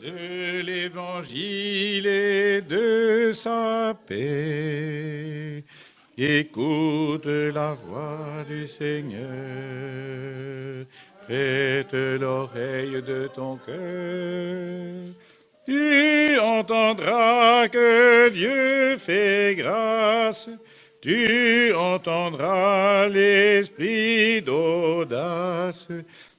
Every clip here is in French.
de l'Évangile et de sa paix. Écoute la voix du Seigneur, prête l'oreille de ton cœur. Tu entendras que Dieu fait grâce, tu entendras l'esprit d'audace,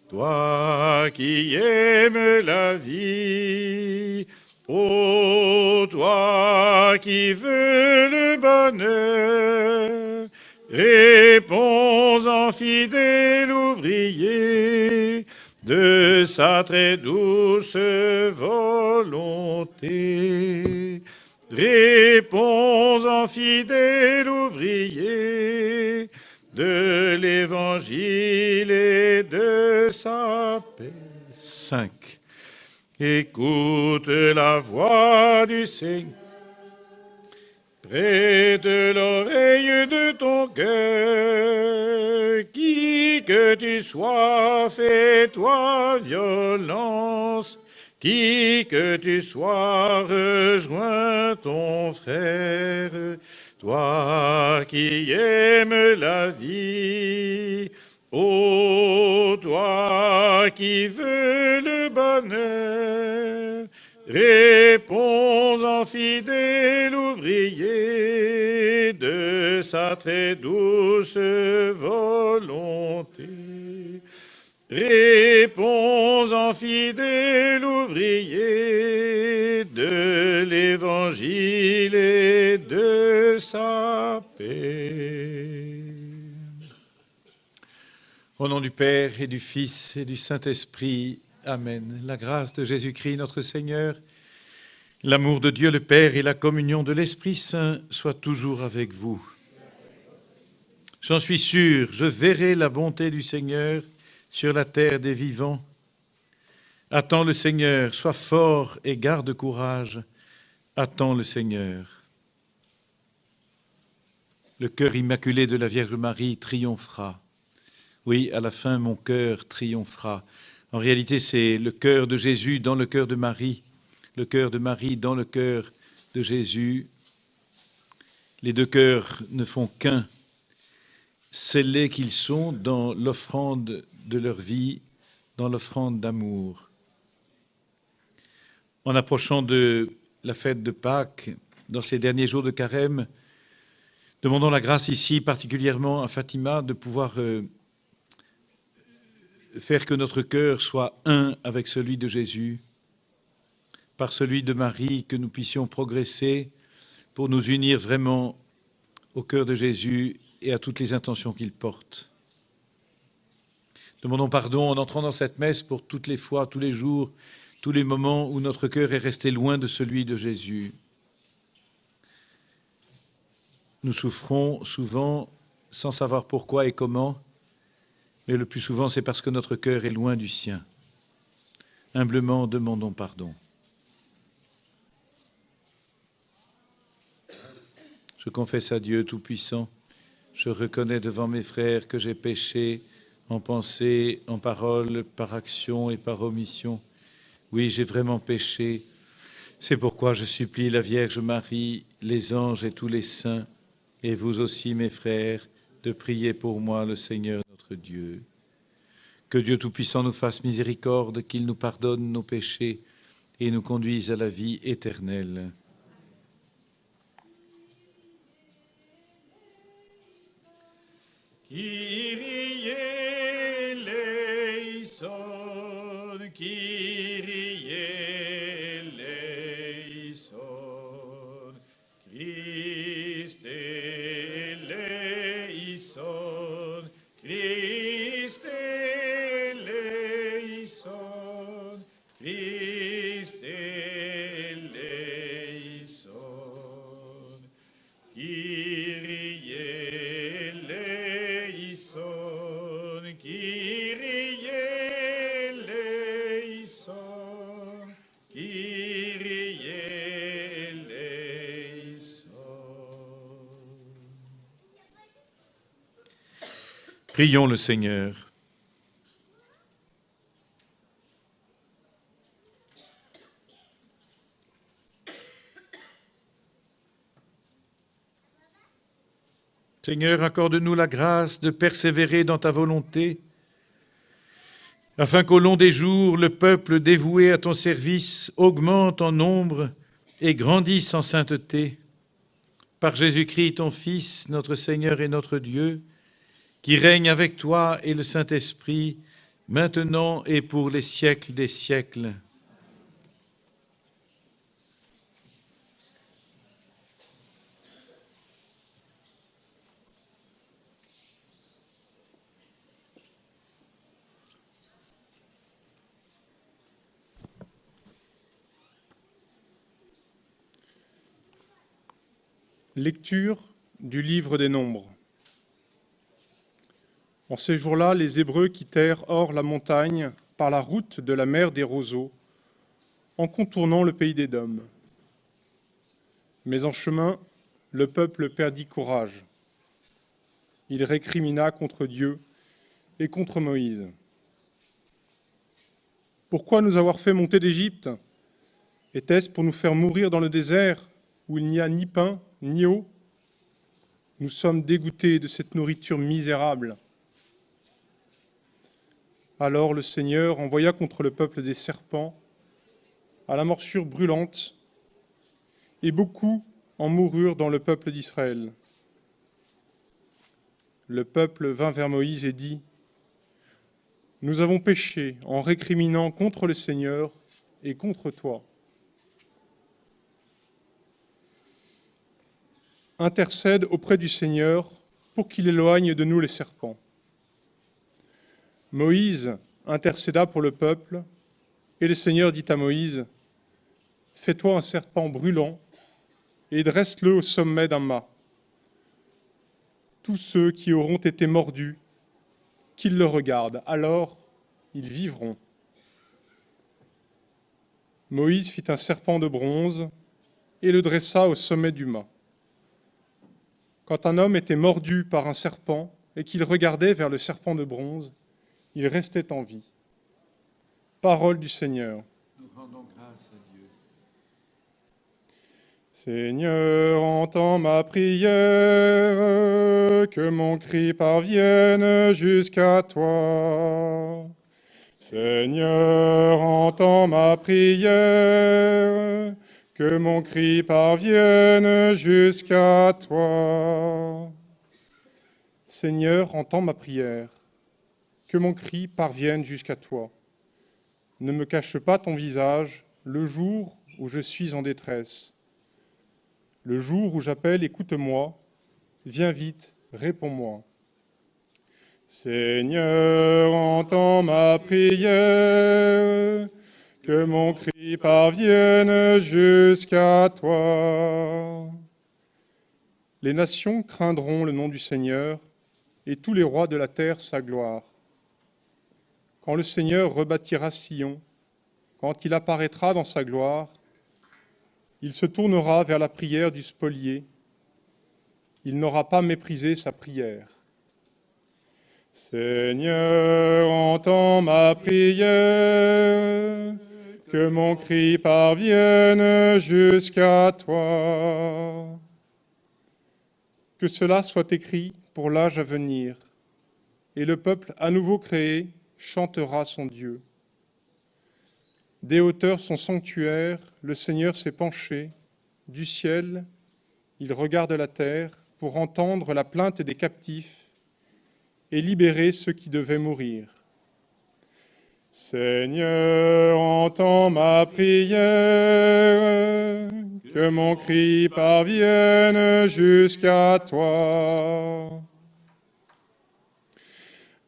toi qui aimes la vie. Ô toi qui veux le bonheur, réponds en fidèle ouvrier de sa très douce volonté. Réponds en fidèle ouvrier de l'Évangile et de sa paix. 5. Écoute la voix du Seigneur, prête l'oreille de ton cœur, qui que tu sois, fais-toi violence, qui que tu sois, rejoins ton frère, toi qui aimes la vie. Ô toi qui veux le bonheur, réponds en fidèle ouvrier de sa très douce volonté. Réponds en fidèle ouvrier de l'Évangile et de sa paix. Au nom du Père et du Fils et du Saint-Esprit, Amen. La grâce de Jésus-Christ notre Seigneur, l'amour de Dieu le Père et la communion de l'Esprit Saint soient toujours avec vous. J'en suis sûr, je verrai la bonté du Seigneur sur la terre des vivants. Attends le Seigneur, sois fort et garde courage. Attends le Seigneur. Le cœur immaculé de la Vierge Marie triomphera. Oui, à la fin, mon cœur triomphera. En réalité, c'est le cœur de Jésus dans le cœur de Marie, le cœur de Marie dans le cœur de Jésus. Les deux cœurs ne font qu'un, scellés qu'ils sont dans l'offrande de leur vie, dans l'offrande d'amour. En approchant de la fête de Pâques, dans ces derniers jours de carême, demandons la grâce ici, particulièrement à Fatima, de pouvoir faire que notre cœur soit un avec celui de Jésus, par celui de Marie, que nous puissions progresser pour nous unir vraiment au cœur de Jésus et à toutes les intentions qu'il porte. Demandons pardon en entrant dans cette messe pour toutes les fois, tous les jours, tous les moments où notre cœur est resté loin de celui de Jésus. Nous souffrons souvent sans savoir pourquoi et comment, mais le plus souvent, c'est parce que notre cœur est loin du sien. Humblement, demandons pardon. Je confesse à Dieu Tout-Puissant, je reconnais devant mes frères que j'ai péché en pensée, en parole, par action et par omission. Oui, j'ai vraiment péché. C'est pourquoi je supplie la Vierge Marie, les anges et tous les saints, et vous aussi, mes frères, de prier pour moi le Seigneur notre Dieu. Que Dieu Tout-Puissant nous fasse miséricorde, qu'il nous pardonne nos péchés et nous conduise à la vie éternelle. Kyrie eleison, Kyrie eleison, Christe eleison, Christe eleison, Christe eleison, Kyrie eleison, Kyrie eleison, Kyrie eleison. Prions le Seigneur, accorde-nous la grâce de persévérer dans ta volonté, afin qu'au long des jours, le peuple dévoué à ton service augmente en nombre et grandisse en sainteté. Par Jésus-Christ, ton Fils, notre Seigneur et notre Dieu, qui règne avec toi et le Saint-Esprit, maintenant et pour les siècles des siècles. Lecture du livre des Nombres. En ces jours-là, les Hébreux quittèrent hors la montagne par la route de la mer des roseaux, en contournant le pays d'Édom. Mais en chemin, le peuple perdit courage. Il récrimina contre Dieu et contre Moïse. Pourquoi nous avoir fait monter d'Égypte? Était-ce pour nous faire mourir dans le désert, où il n'y a ni pain ni eau? Nous sommes dégoûtés de cette nourriture misérable. Alors le Seigneur envoya contre le peuple des serpents, à la morsure brûlante, et beaucoup en moururent dans le peuple d'Israël. Le peuple vint vers Moïse et dit: « Nous avons péché en récriminant contre le Seigneur et contre toi. Intercède auprès du Seigneur pour qu'il éloigne de nous les serpents. » Moïse intercéda pour le peuple, et le Seigneur dit à Moïse: « Fais-toi un serpent brûlant et dresse-le au sommet d'un mât. Tous ceux qui auront été mordus, qu'ils le regardent, alors ils vivront. » Moïse fit un serpent de bronze et le dressa au sommet du mât. Quand un homme était mordu par un serpent et qu'il regardait vers le serpent de bronze, il restait en vie. Parole du Seigneur. Nous rendons grâce à Dieu. Seigneur, entends ma prière, que mon cri parvienne jusqu'à toi. Seigneur, entends ma prière, que mon cri parvienne jusqu'à toi. Seigneur, entends ma prière, que mon cri parvienne jusqu'à toi. Ne me cache pas ton visage le jour où je suis en détresse. Le jour où j'appelle, écoute-moi, viens vite, réponds-moi. Seigneur, entends ma prière, que mon cri parvienne jusqu'à toi. Les nations craindront le nom du Seigneur, et tous les rois de la terre sa gloire. Quand le Seigneur rebâtira Sion, quand il apparaîtra dans sa gloire, il se tournera vers la prière du spolié. Il n'aura pas méprisé sa prière. Seigneur, entends ma prière, que mon cri parvienne jusqu'à toi. Que cela soit écrit pour l'âge à venir, et le peuple à nouveau créé chantera son Dieu. Des hauteurs son sanctuaire, le Seigneur s'est penché. Du ciel, il regarde la terre pour entendre la plainte des captifs et libérer ceux qui devaient mourir. Seigneur, entends ma prière, que mon cri parvienne jusqu'à toi.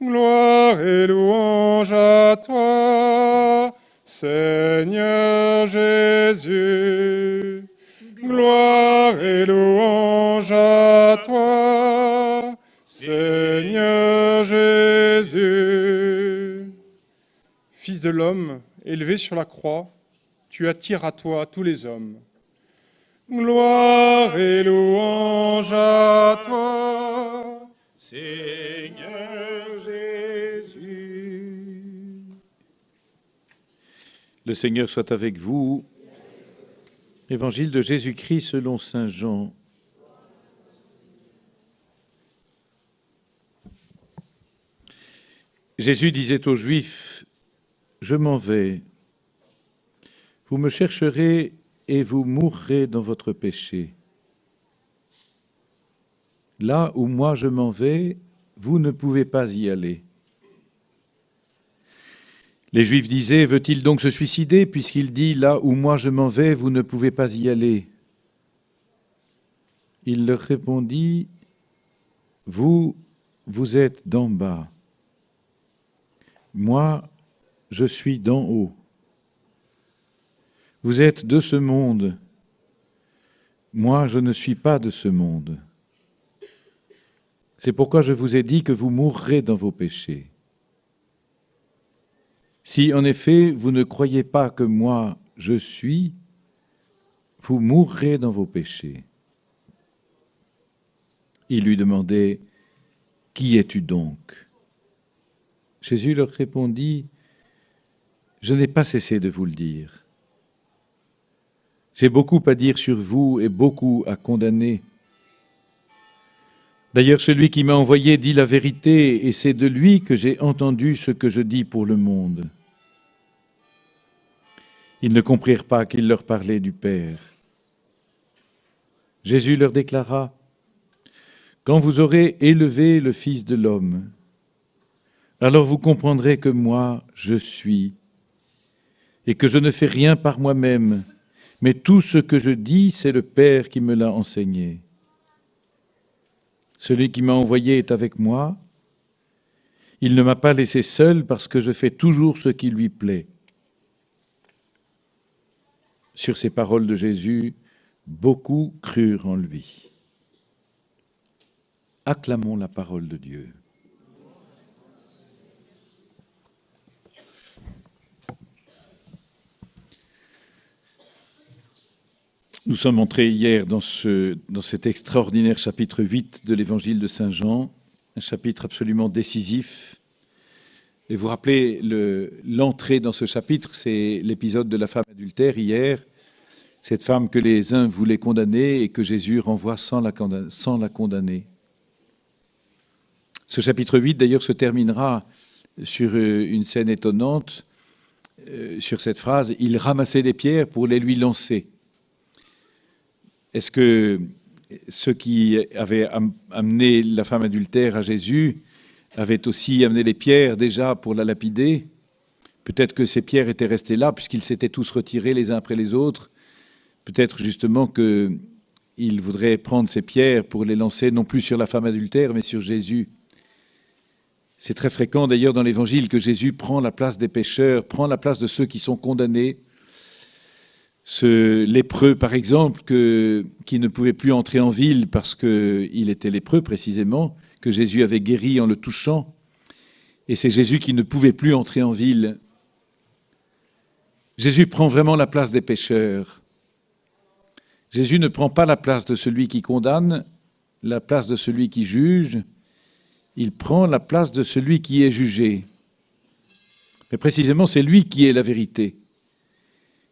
Gloire et louange à toi, Seigneur Jésus. Gloire et louange à toi, Seigneur Jésus. Fils de l'homme, élevé sur la croix, tu attires à toi tous les hommes. Gloire et louange à toi, Seigneur Jésus. Le Seigneur soit avec vous. Évangile de Jésus-Christ selon saint Jean. Jésus disait aux Juifs, « Je m'en vais. Vous me chercherez et vous mourrez dans votre péché. Là où moi je m'en vais, vous ne pouvez pas y aller. » Les Juifs disaient, « Veut-il donc se suicider puisqu'il dit, là où moi je m'en vais, vous ne pouvez pas y aller ?» Il leur répondit, « Vous, vous êtes d'en bas. Moi, je suis d'en haut. Vous êtes de ce monde. Moi, je ne suis pas de ce monde. C'est pourquoi je vous ai dit que vous mourrez dans vos péchés. Si, en effet, vous ne croyez pas que moi, je suis, vous mourrez dans vos péchés. » Il lui demandait, « Qui es-tu donc ?» Jésus leur répondit, « Je n'ai pas cessé de vous le dire. J'ai beaucoup à dire sur vous et beaucoup à condamner. D'ailleurs, celui qui m'a envoyé dit la vérité, et c'est de lui que j'ai entendu ce que je dis pour le monde. » Ils ne comprirent pas qu'il leur parlait du Père. Jésus leur déclara, « Quand vous aurez élevé le Fils de l'homme, alors vous comprendrez que moi, je suis, et que je ne fais rien par moi-même, mais tout ce que je dis, c'est le Père qui me l'a enseigné. Celui qui m'a envoyé est avec moi. Il ne m'a pas laissé seul parce que je fais toujours ce qui lui plaît. » Sur ces paroles de Jésus, beaucoup crurent en lui. Acclamons la parole de Dieu. Nous sommes entrés hier dans cet extraordinaire chapitre 8 de l'évangile de Saint Jean, un chapitre absolument décisif. Et vous vous rappelez, l'entrée dans ce chapitre, c'est l'épisode de la femme adultère hier, cette femme que les uns voulaient condamner et que Jésus renvoie sans la condamner. Ce chapitre 8, d'ailleurs, se terminera sur une scène étonnante, sur cette phrase, « Il ramassait des pierres pour les lui lancer ». Est-ce que ceux qui avaient amené la femme adultère à Jésus avaient aussi amené les pierres déjà pour la lapider? Peut-être que ces pierres étaient restées là puisqu'ils s'étaient tous retirés les uns après les autres. Peut-être justement qu'il voudrait prendre ces pierres pour les lancer non plus sur la femme adultère, mais sur Jésus. C'est très fréquent d'ailleurs dans l'Évangile que Jésus prend la place des pécheurs, prend la place de ceux qui sont condamnés. Ce lépreux, par exemple, qui ne pouvait plus entrer en ville parce qu'il était lépreux précisément, que Jésus avait guéri en le touchant. Et c'est Jésus qui ne pouvait plus entrer en ville. Jésus prend vraiment la place des pécheurs. Jésus ne prend pas la place de celui qui condamne, la place de celui qui juge. Il prend la place de celui qui est jugé. Mais précisément, c'est lui qui est la vérité.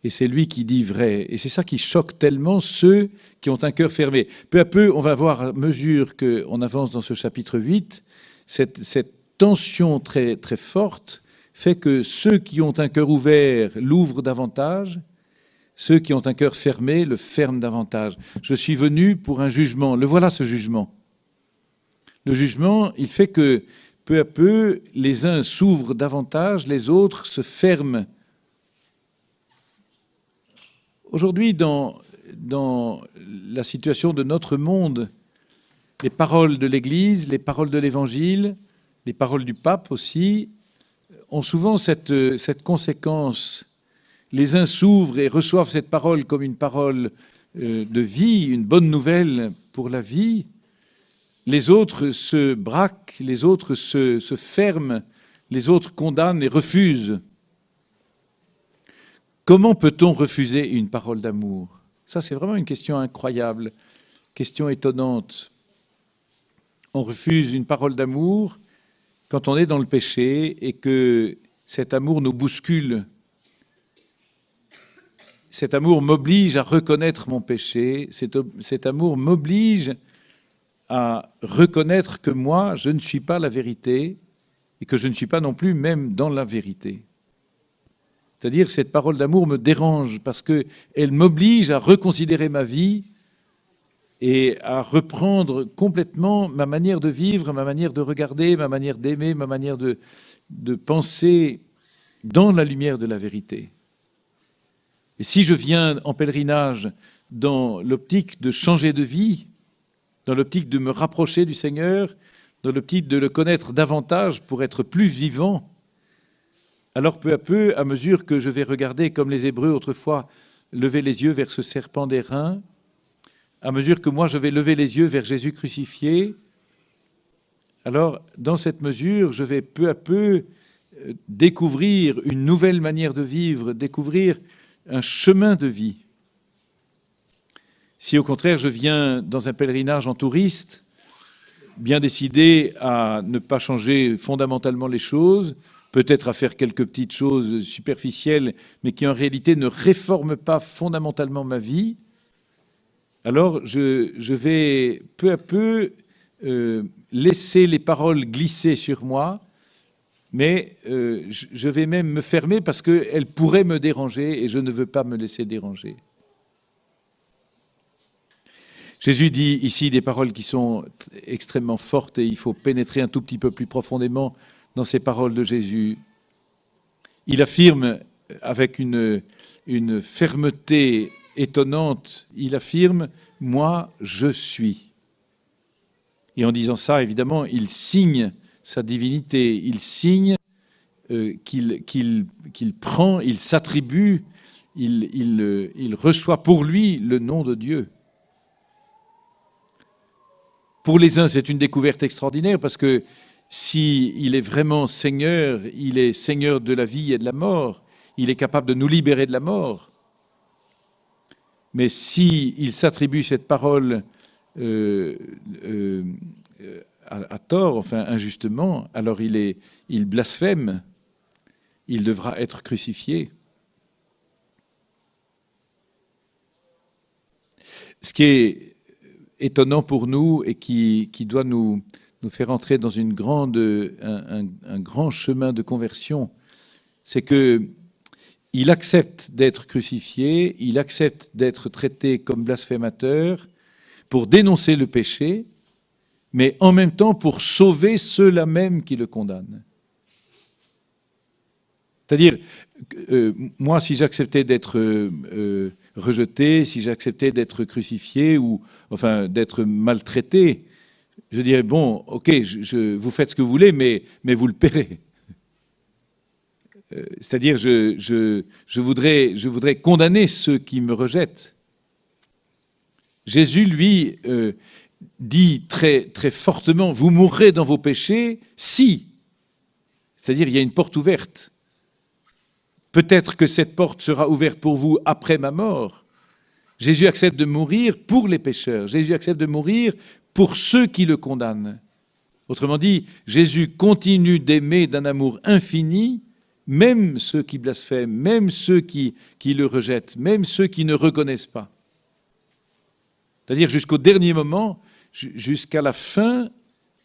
Et c'est lui qui dit vrai. Et c'est ça qui choque tellement ceux qui ont un cœur fermé. Peu à peu, on va voir à mesure qu'on avance dans ce chapitre 8, cette tension très, très forte fait que ceux qui ont un cœur ouvert l'ouvrent davantage, ceux qui ont un cœur fermé le ferment davantage. Je suis venu pour un jugement. Le voilà, ce jugement. Le jugement, il fait que peu à peu, les uns s'ouvrent davantage, les autres se ferment. Aujourd'hui, dans la situation de notre monde, les paroles de l'Église, les paroles de l'Évangile, les paroles du pape aussi, ont souvent cette conséquence. Les uns s'ouvrent et reçoivent cette parole comme une parole de vie, une bonne nouvelle pour la vie. Les autres se braquent, les autres se ferment, les autres condamnent et refusent. Comment peut-on refuser une parole d'amour? Ça, c'est vraiment une question incroyable, question étonnante. On refuse une parole d'amour quand on est dans le péché et que cet amour nous bouscule. Cet amour m'oblige à reconnaître mon péché, cet amour m'oblige à reconnaître que moi, je ne suis pas la vérité et que je ne suis pas non plus même dans la vérité. C'est-à-dire, cette parole d'amour me dérange parce qu'elle m'oblige à reconsidérer ma vie et à reprendre complètement ma manière de vivre, ma manière de regarder, ma manière d'aimer, ma manière de penser dans la lumière de la vérité. Et si je viens en pèlerinage dans l'optique de changer de vie, dans l'optique de me rapprocher du Seigneur, dans l'optique de le connaître davantage pour être plus vivant, alors peu à peu, à mesure que je vais regarder, comme les Hébreux autrefois, lever les yeux vers ce serpent d'airain, à mesure que moi je vais lever les yeux vers Jésus crucifié, alors dans cette mesure, je vais peu à peu découvrir une nouvelle manière de vivre, découvrir un chemin de vie. Si au contraire je viens dans un pèlerinage en touriste, bien décidé à ne pas changer fondamentalement les choses, peut-être à faire quelques petites choses superficielles, mais qui en réalité ne réforment pas fondamentalement ma vie, alors je vais peu à peu laisser les paroles glisser sur moi, mais je vais même me fermer parce qu'elles pourraient me déranger et je ne veux pas me laisser déranger. Jésus dit ici des paroles qui sont extrêmement fortes et il faut pénétrer un tout petit peu plus profondément dans ces paroles de Jésus. Il affirme avec une fermeté étonnante, il affirme « Moi, je suis ». Et en disant ça, évidemment, il signe sa divinité, il signe qu'il prend, il s'attribue, il reçoit pour lui le nom de Dieu. Pour les uns, c'est une découverte extraordinaire parce que s'il est vraiment Seigneur, il est Seigneur de la vie et de la mort, il est capable de nous libérer de la mort. Mais s'il s'attribue cette parole à tort, enfin injustement, alors il blasphème, il devra être crucifié. Ce qui est étonnant pour nous et qui doit nous faire entrer dans un grand chemin de conversion, c'est qu'il accepte d'être crucifié, il accepte d'être traité comme blasphémateur pour dénoncer le péché, mais en même temps pour sauver ceux-là même qui le condamnent. C'est-à-dire, moi, si j'acceptais d'être rejeté, si j'acceptais d'être crucifié ou enfin d'être maltraité, je dirais, bon, ok, vous faites ce que vous voulez, mais vous le paierez. C'est-à-dire, je voudrais condamner ceux qui me rejettent. Jésus, lui, dit très, très fortement, vous mourrez dans vos péchés si. C'est-à-dire, il y a une porte ouverte. Peut-être que cette porte sera ouverte pour vous après ma mort. Jésus accepte de mourir pour les pécheurs. Jésus accepte de mourir pour ceux qui le condamnent. Autrement dit, Jésus continue d'aimer d'un amour infini, même ceux qui blasphèment, même ceux qui le rejettent, même ceux qui ne reconnaissent pas. C'est-à-dire jusqu'au dernier moment, jusqu'à la fin,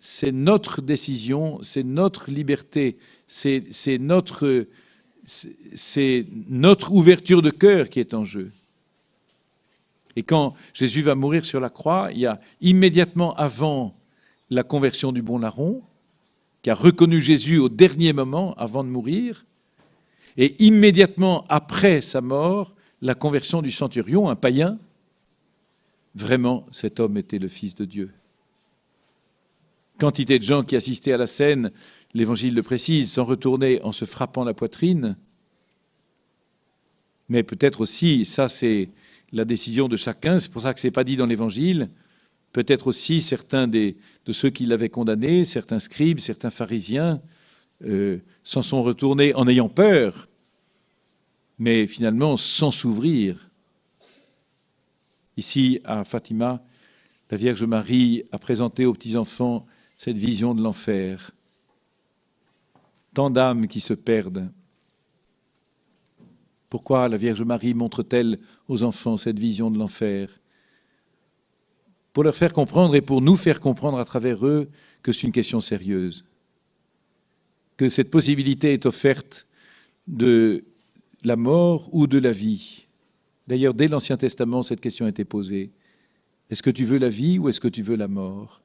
c'est notre décision, c'est notre liberté, c'est notre ouverture de cœur qui est en jeu. Et quand Jésus va mourir sur la croix, il y a immédiatement avant la conversion du bon larron, qui a reconnu Jésus au dernier moment avant de mourir, et immédiatement après sa mort, la conversion du centurion, un païen. Vraiment, cet homme était le Fils de Dieu. Quantité de gens qui assistaient à la scène, l'Évangile le précise, s'en retournaient en se frappant la poitrine. Mais peut-être aussi, ça c'est la décision de chacun, c'est pour ça que ce n'est pas dit dans l'Évangile, peut-être aussi certains de ceux qui l'avaient condamné, certains scribes, certains pharisiens, s'en sont retournés en ayant peur, mais finalement sans s'ouvrir. Ici, à Fatima, la Vierge Marie a présenté aux petits-enfants cette vision de l'enfer. Tant d'âmes qui se perdent. Pourquoi la Vierge Marie montre-t-elle aux enfants cette vision de l'enfer? Pour leur faire comprendre et pour nous faire comprendre à travers eux que c'est une question sérieuse. que cette possibilité est offerte de la mort ou de la vie. D'ailleurs, dès l'Ancien Testament, cette question a été posée. Est-ce que tu veux la vie ou est-ce que tu veux la mort?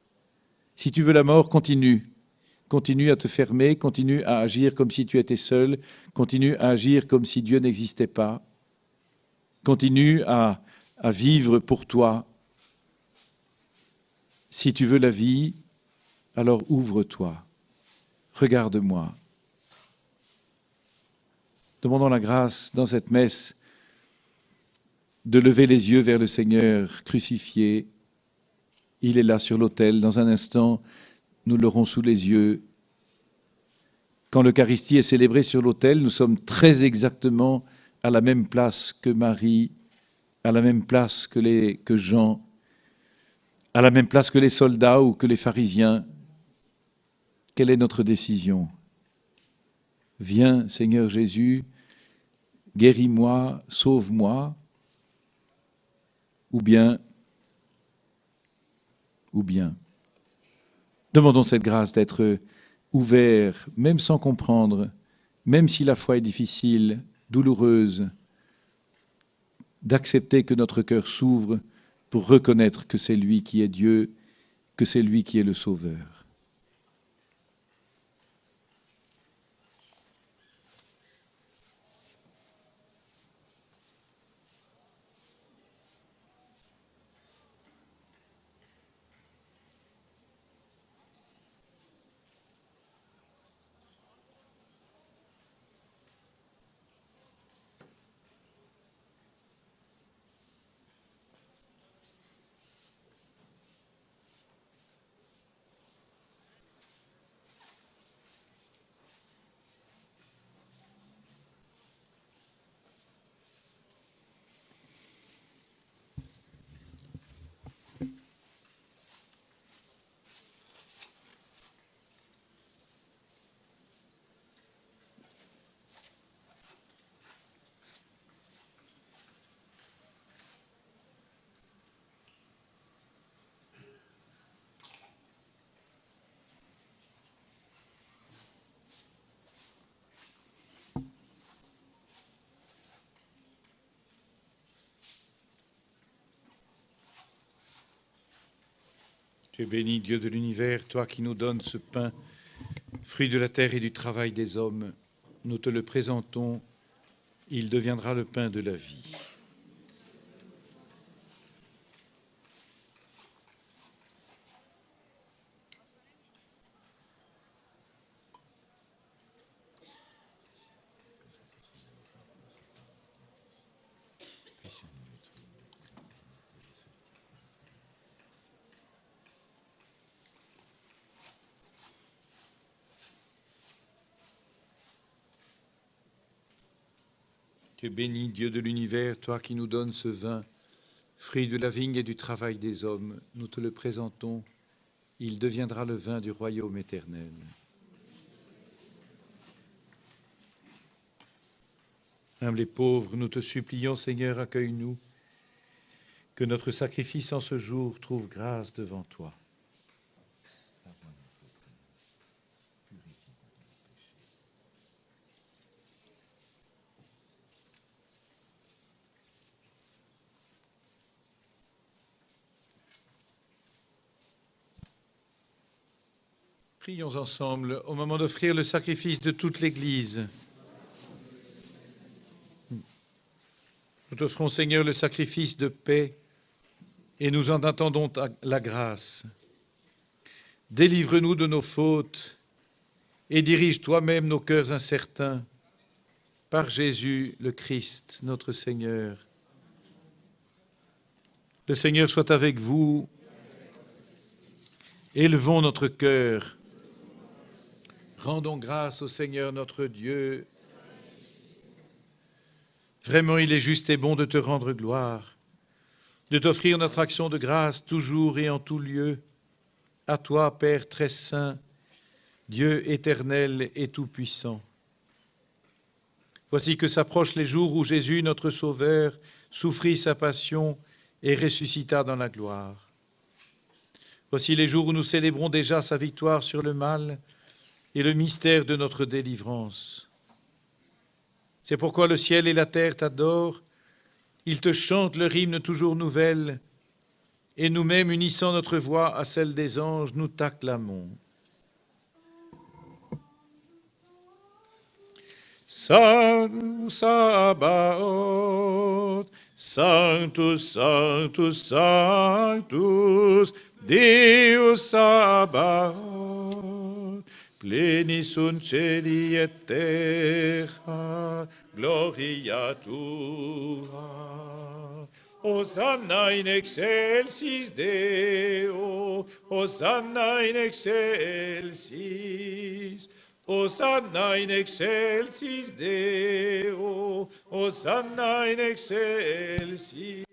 Si tu veux la mort, continue. Continue à te fermer, continue à agir comme si tu étais seul, continue à agir comme si Dieu n'existait pas. Continue à vivre pour toi. Si tu veux la vie, alors ouvre-toi. Regarde-moi. Demandons la grâce dans cette messe de lever les yeux vers le Seigneur crucifié. Il est là sur l'autel. Dans un instant, nous l'aurons sous les yeux. Quand l'Eucharistie est célébrée sur l'autel, nous sommes très exactement à la même place que Marie, à la même place que Jean, à la même place que les soldats ou que les pharisiens. Quelle est notre décision? Viens, Seigneur Jésus, guéris-moi, sauve-moi, ou bien, demandons cette grâce d'être ouverts, même sans comprendre, même si la foi est difficile, douloureuse, d'accepter que notre cœur s'ouvre pour reconnaître que c'est lui qui est Dieu, que c'est lui qui est le Sauveur. Tu es béni, Dieu de l'univers, toi qui nous donnes ce pain, fruit de la terre et du travail des hommes. Nous te le présentons, il deviendra le pain de la vie. Tu es béni, Dieu de l'univers, toi qui nous donnes ce vin, fruit de la vigne et du travail des hommes. Nous te le présentons, il deviendra le vin du royaume éternel. Humbles et pauvres, nous te supplions, Seigneur, accueille-nous, que notre sacrifice en ce jour trouve grâce devant toi. Prions ensemble au moment d'offrir le sacrifice de toute l'Église. Nous t'offrons, Seigneur, le sacrifice de paix et nous en attendons la grâce. Délivre-nous de nos fautes et dirige toi-même nos cœurs incertains par Jésus le Christ, notre Seigneur. Le Seigneur soit avec vous. Élevons notre cœur. Rendons grâce au Seigneur notre Dieu. Vraiment, il est juste et bon de te rendre gloire, de t'offrir notre action de grâce toujours et en tout lieu. À toi, Père très saint, Dieu éternel et tout-puissant. Voici que s'approchent les jours où Jésus, notre Sauveur, souffrit sa passion et ressuscita dans la gloire. Voici les jours où nous célébrons déjà sa victoire sur le mal et le mystère de notre délivrance. C'est pourquoi le ciel et la terre t'adorent, ils te chantent leur hymne toujours nouvelle, et nous-mêmes, unissant notre voix à celle des anges, nous t'acclamons. Sanctus Sabaoth, Sanctus, Sanctus, Sanctus, Deus Sabaoth, plenis sunt celi et terra, gloria tua. Hosanna in excelsis Deo, Hosanna in excelsis, Hosanna in excelsis Deo, Hosanna in excelsis,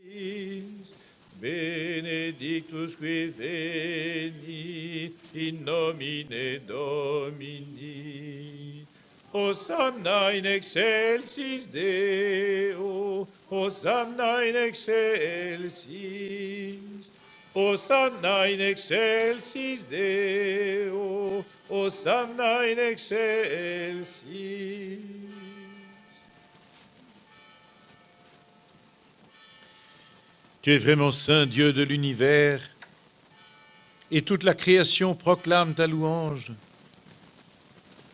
benedictus qui venit in nomine Domini. Hosanna in excelsis Deo, Hosanna in excelsis, Hosanna in excelsis Deo, Hosanna in excelsis. Tu es vraiment saint, Dieu de l'univers, et toute la création proclame ta louange,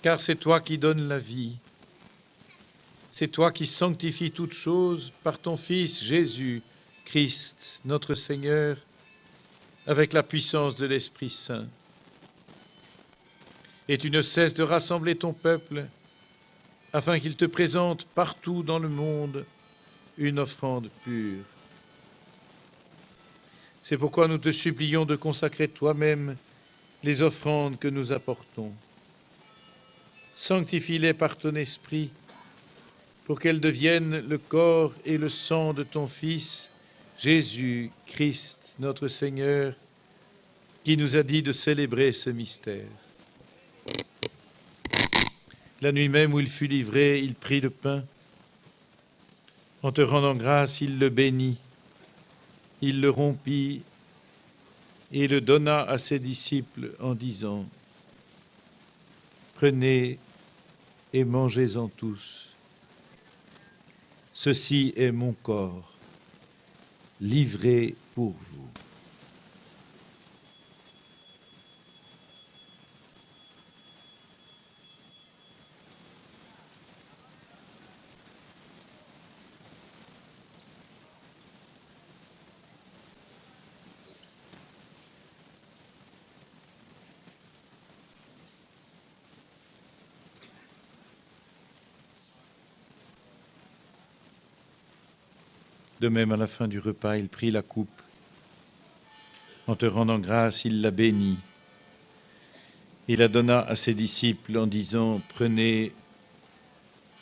car c'est toi qui donnes la vie. C'est toi qui sanctifies toutes choses par ton Fils Jésus, Christ, notre Seigneur, avec la puissance de l'Esprit Saint. Et tu ne cesses de rassembler ton peuple afin qu'il te présente partout dans le monde une offrande pure. C'est pourquoi nous te supplions de consacrer toi-même les offrandes que nous apportons. Sanctifie-les par ton esprit pour qu'elles deviennent le corps et le sang de ton Fils, Jésus Christ, notre Seigneur, qui nous a dit de célébrer ce mystère. La nuit même où il fut livré, il prit le pain. En te rendant grâce, il le bénit, il le rompit et le donna à ses disciples en disant : « Prenez et mangez-en tous. Ceci est mon corps, livré pour vous. » De même, à la fin du repas, il prit la coupe. En te rendant grâce, il la bénit. Il la donna à ses disciples en disant : « Prenez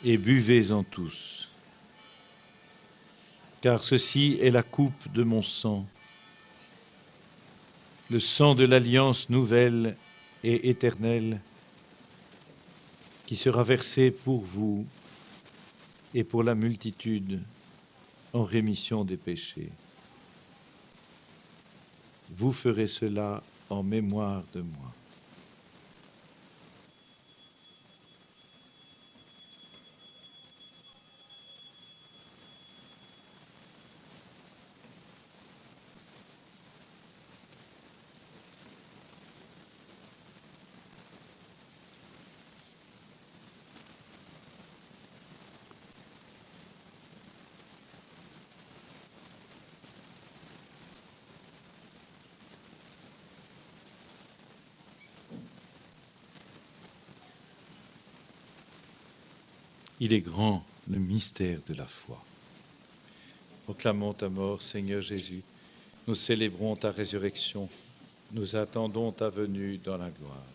et buvez-en tous, car ceci est la coupe de mon sang, le sang de l'alliance nouvelle et éternelle, qui sera versé pour vous et pour la multitude en rémission des péchés. Vous ferez cela en mémoire de moi. » Il est grand, le mystère de la foi. Proclamons ta mort, Seigneur Jésus. Nous célébrons ta résurrection. Nous attendons ta venue dans la gloire.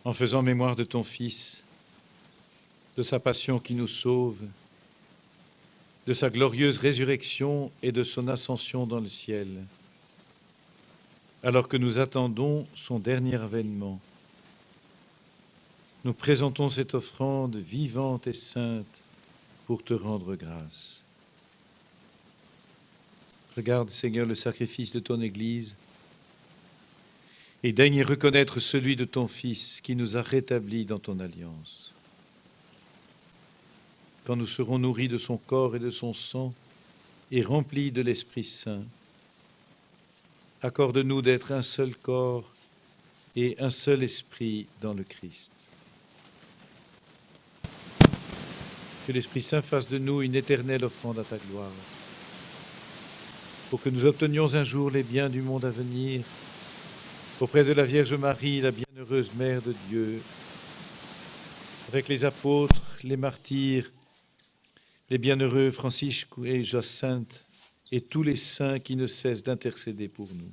En faisant mémoire de ton Fils, de sa passion qui nous sauve, de sa glorieuse résurrection et de son ascension dans le ciel, alors que nous attendons son dernier avènement, nous présentons cette offrande vivante et sainte pour te rendre grâce. Regarde, Seigneur, le sacrifice de ton Église et daigne reconnaître celui de ton Fils qui nous a rétablis dans ton alliance. Quand nous serons nourris de son corps et de son sang et remplis de l'Esprit Saint, accorde-nous d'être un seul corps et un seul esprit dans le Christ. Que l'Esprit Saint fasse de nous une éternelle offrande à ta gloire, pour que nous obtenions un jour les biens du monde à venir, auprès de la Vierge Marie, la bienheureuse Mère de Dieu, avec les apôtres, les martyrs, les bienheureux Francisque et Jacinthe, et tous les saints qui ne cessent d'intercéder pour nous.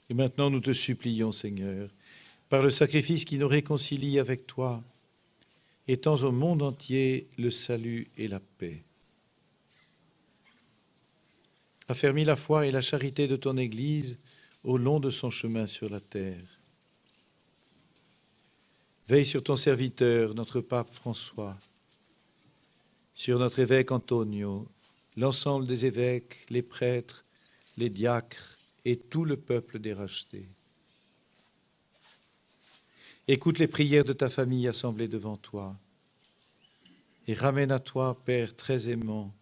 Et maintenant, nous te supplions, Seigneur, par le sacrifice qui nous réconcilie avec toi, étends au monde entier le salut et la paix. Affermis la foi et la charité de ton Église au long de son chemin sur la terre. Veille sur ton serviteur, notre pape François, sur notre évêque Antonio, l'ensemble des évêques, les prêtres, les diacres et tout le peuple des rachetés. Écoute les prières de ta famille assemblée devant toi et ramène à toi, Père très aimant,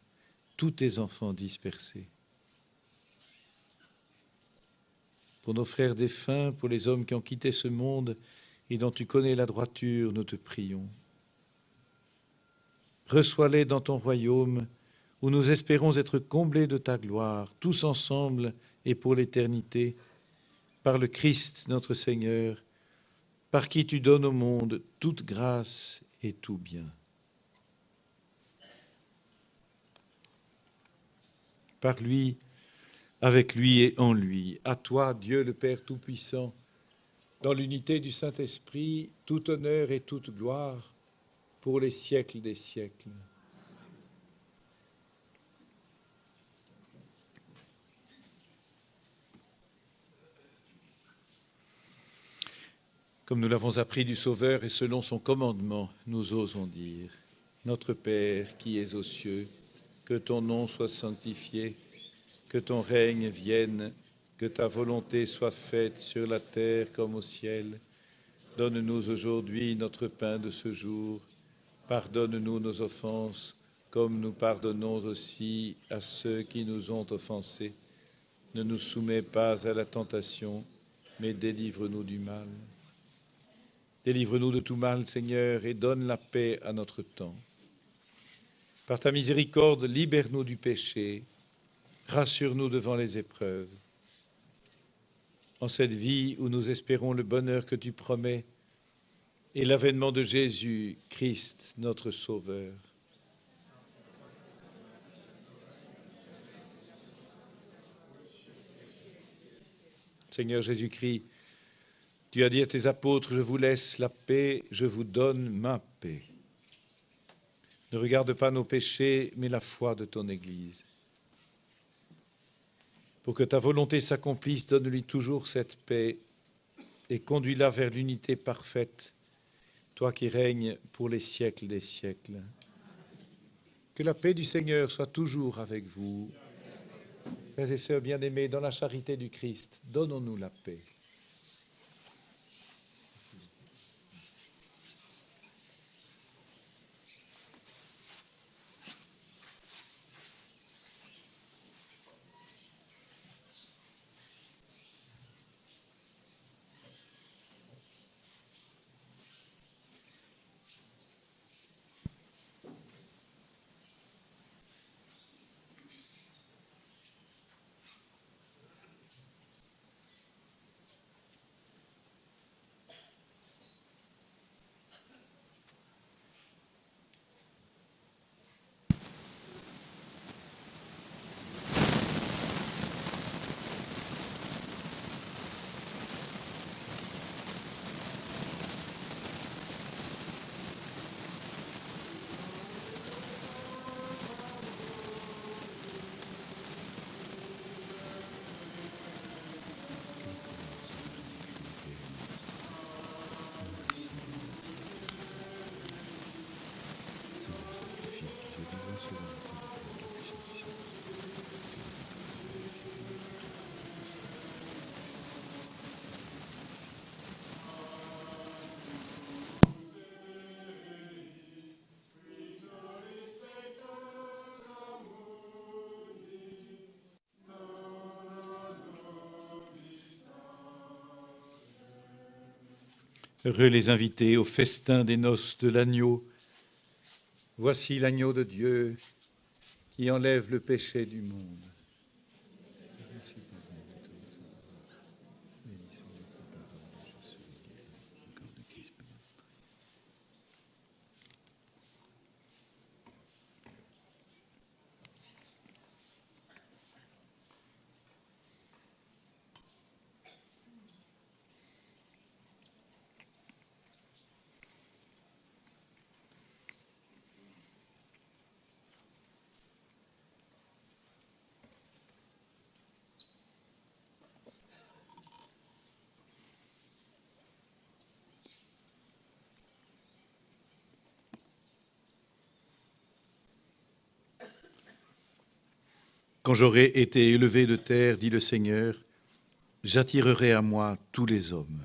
tous tes enfants dispersés. Pour nos frères défunts, pour les hommes qui ont quitté ce monde et dont tu connais la droiture, nous te prions. Reçois-les dans ton royaume, où nous espérons être comblés de ta gloire, tous ensemble et pour l'éternité, par le Christ notre Seigneur, par qui tu donnes au monde toute grâce et tout bien. Par lui, avec lui et en lui, à toi, Dieu le Père Tout-Puissant, dans l'unité du Saint-Esprit, tout honneur et toute gloire pour les siècles des siècles. Comme nous l'avons appris du Sauveur et selon son commandement, nous osons dire, Notre Père qui es aux cieux, que ton nom soit sanctifié, que ton règne vienne, que ta volonté soit faite sur la terre comme au ciel. Donne-nous aujourd'hui notre pain de ce jour. Pardonne-nous nos offenses, comme nous pardonnons aussi à ceux qui nous ont offensés. Ne nous soumets pas à la tentation, mais délivre-nous du mal. Délivre-nous de tout mal, Seigneur, et donne la paix à notre temps. Par ta miséricorde, libère-nous du péché, rassure-nous devant les épreuves. En cette vie où nous espérons le bonheur que tu promets et l'avènement de Jésus, Christ, notre Sauveur. Seigneur Jésus-Christ, tu as dit à tes apôtres, je vous laisse la paix, je vous donne ma paix. Ne regarde pas nos péchés, mais la foi de ton Église. Pour que ta volonté s'accomplisse, donne-lui toujours cette paix et conduis-la vers l'unité parfaite, toi qui règnes pour les siècles des siècles. Que la paix du Seigneur soit toujours avec vous. Frères et sœurs bien-aimés, dans la charité du Christ, donnons-nous la paix. Heureux les invités au festin des noces de l'agneau. Voici l'agneau de Dieu qui enlève le péché du monde. Quand j'aurai été élevé de terre, dit le Seigneur, j'attirerai à moi tous les hommes.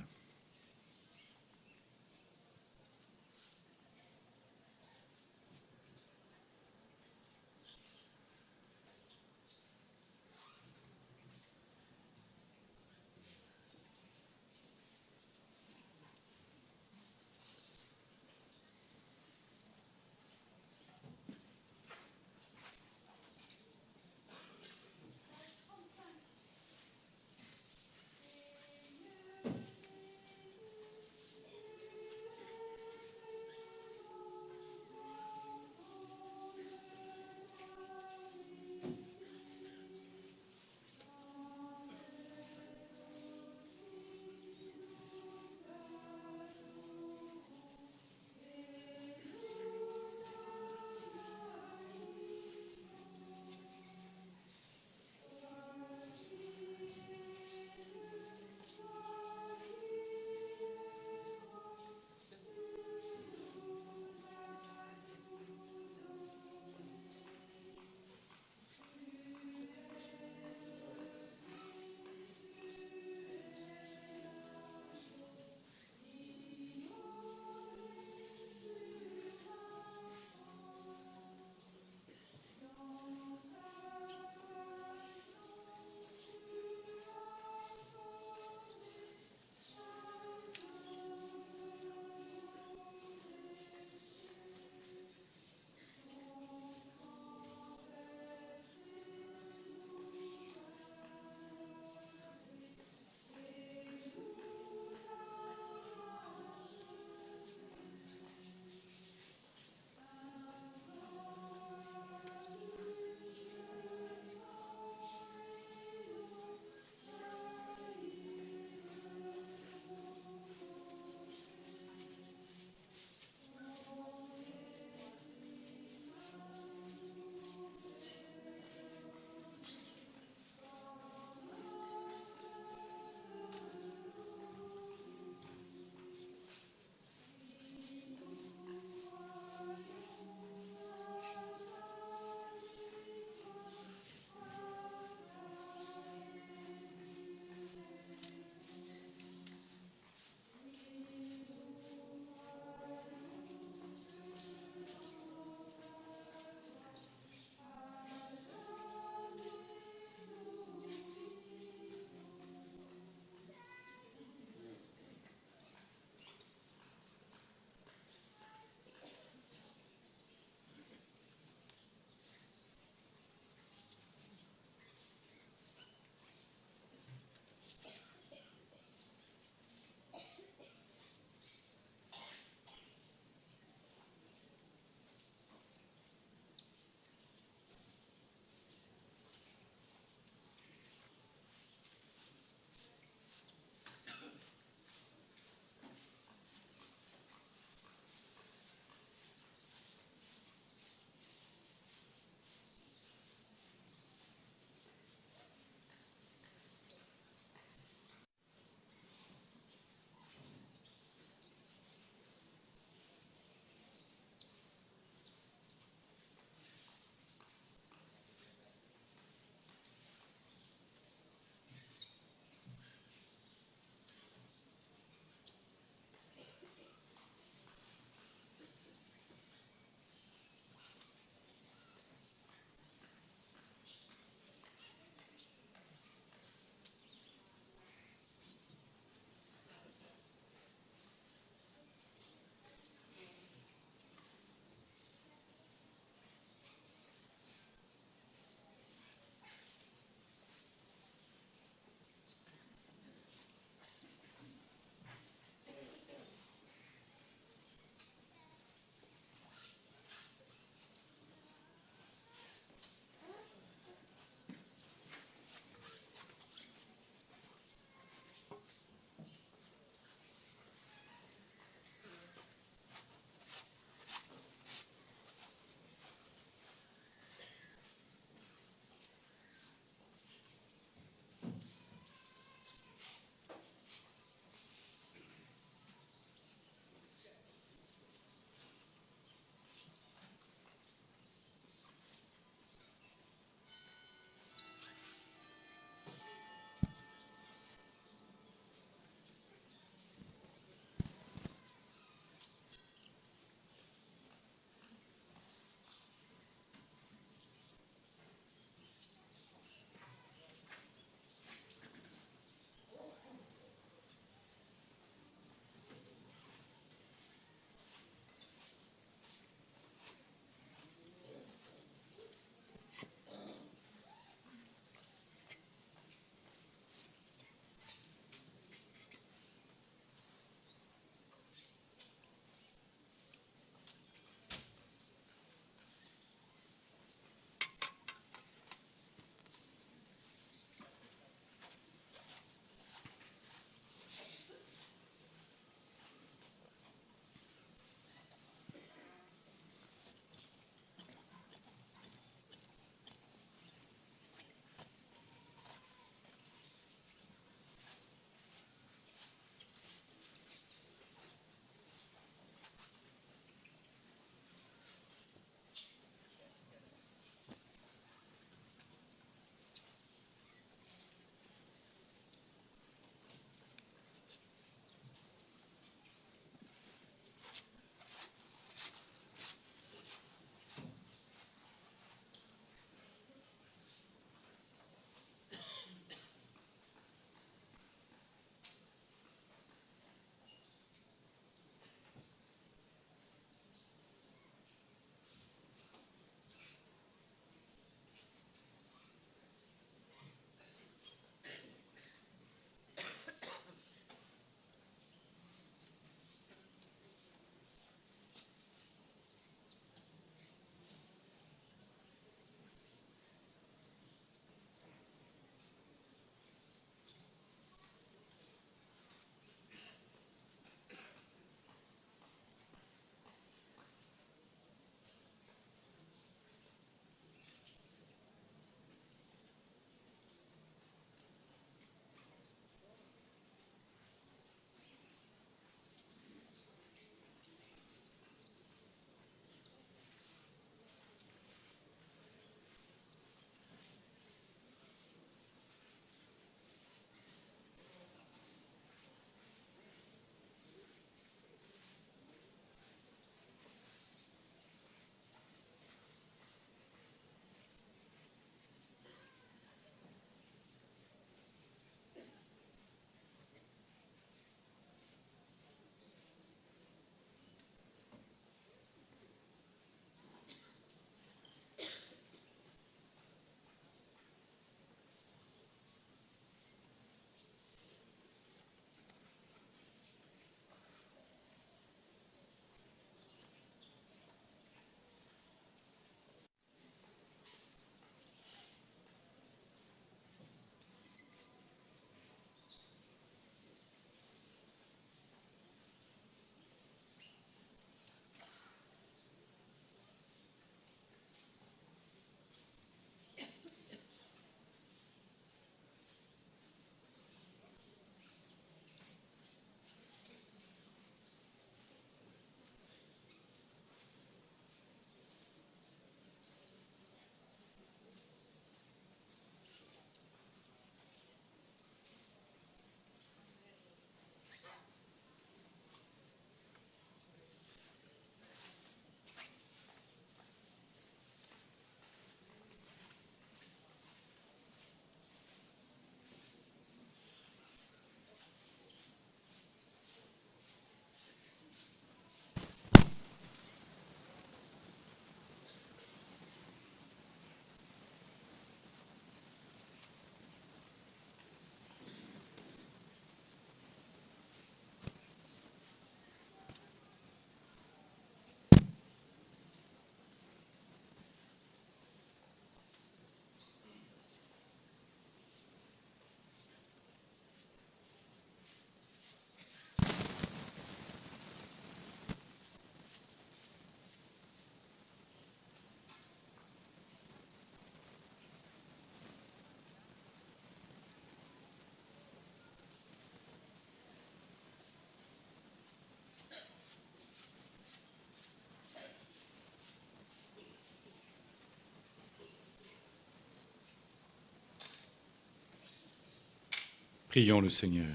Prions le Seigneur.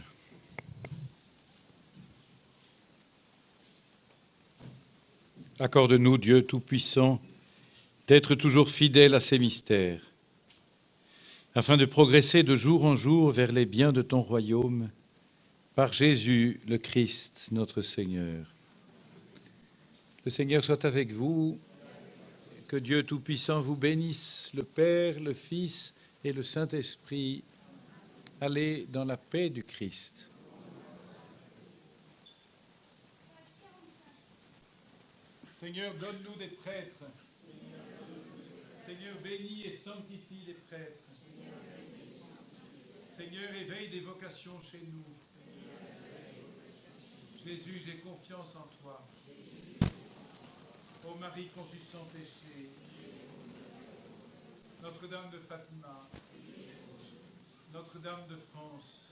Accorde-nous, Dieu Tout-Puissant, d'être toujours fidèles à ces mystères, afin de progresser de jour en jour vers les biens de ton royaume, par Jésus le Christ, notre Seigneur. Le Seigneur soit avec vous, que Dieu Tout-Puissant vous bénisse, le Père, le Fils et le Saint-Esprit. Allez dans la paix du Christ. Seigneur, donne-nous des prêtres. Seigneur, bénis et sanctifie les prêtres. Seigneur, éveille des vocations chez nous. Jésus, j'ai confiance en toi. Ô Marie conçue sans péché, Notre-Dame de Fatima, Notre-Dame de France,